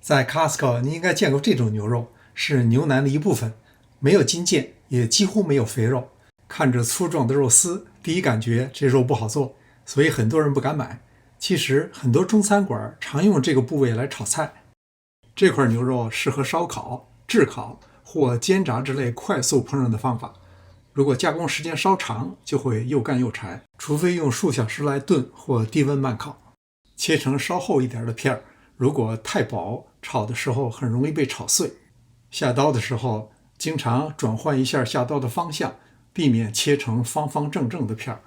在 Costco 你应该见过这种牛肉，是牛腩的一部分，没有筋腱，也几乎没有肥肉。看着粗壮的肉丝，第一感觉这肉不好做，所以很多人不敢买。其实很多中餐馆常用这个部位来炒菜。这块牛肉适合烧烤、炙烤或煎炸之类快速烹饪的方法。如果加工时间稍长，就会又干又柴，除非用数小时来炖或低温慢烤。切成稍厚一点的片儿，如果太薄，炒的时候很容易被炒碎。下刀的时候，经常转换一下下刀的方向，避免切成方方正正的片儿。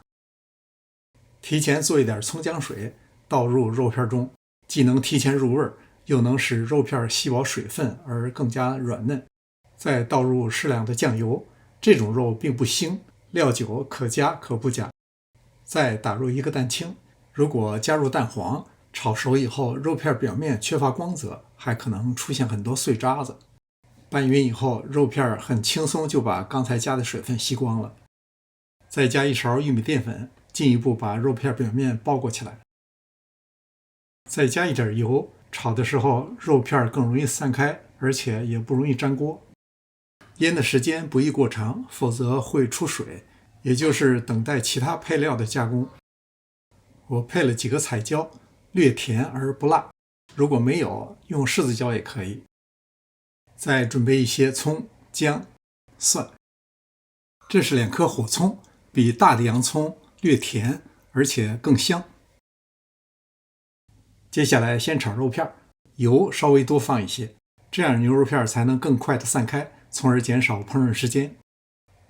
提前做一点葱姜水，倒入肉片中，既能提前入味儿，又能使肉片吸饱水分而更加软嫩。再倒入适量的酱油，这种肉并不腥，料酒可加可不加。再打入一个蛋清，如果加入蛋黄，炒熟以后肉片表面缺乏光泽，还可能出现很多碎渣子。拌匀以后，肉片很轻松就把刚才加的水分吸光了。再加一勺玉米淀粉，进一步把肉片表面包裹起来。再加一点油，炒的时候肉片更容易散开，而且也不容易粘锅。腌的时间不宜过长，否则会出水，也就是等待其他配料的加工。我配了几个彩椒，略甜而不辣，如果没有，用柿子椒也可以。再准备一些葱、姜、蒜。这是2颗火葱，比大的洋葱略甜，而且更香。接下来先炒肉片，油稍微多放一些，这样牛肉片才能更快地散开，从而减少烹饪时间。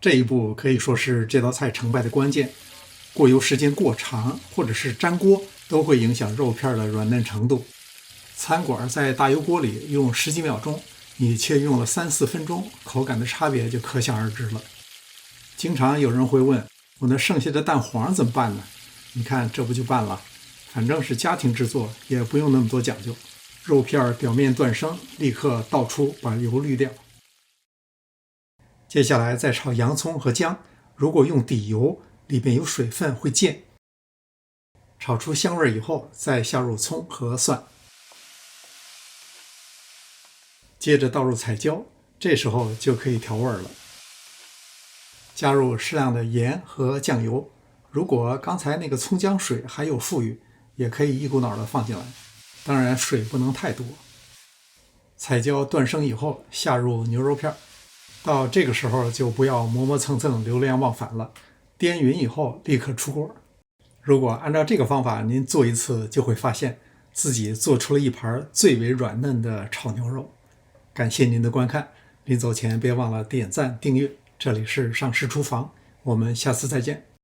这一步可以说是这道菜成败的关键。过油时间过长，或者是粘锅，都会影响肉片的软嫩程度。餐馆在大油锅里用10几秒钟，你却用了3、4分钟，口感的差别就可想而知了。经常有人会问，我那剩下的蛋黄怎么办呢？你看这不就办了，反正是家庭制作，也不用那么多讲究。肉片表面断生，立刻倒出，把油滤掉。接下来再炒洋葱和姜，如果用底油，里面有水分会溅。炒出香味以后，再下入葱和蒜。接着倒入彩椒，这时候就可以调味了。加入适量的盐和酱油，如果刚才那个葱姜水还有富裕，也可以一股脑的放进来，当然水不能太多。彩椒断生以后，下入牛肉片，到这个时候就不要磨磨蹭蹭、流连忘返了，颠匀以后立刻出锅。如果按照这个方法您做一次，就会发现自己做出了一盘最为软嫩的炒牛肉。感谢您的观看，临走前别忘了点赞订阅。这里是上师厨房，我们下次再见。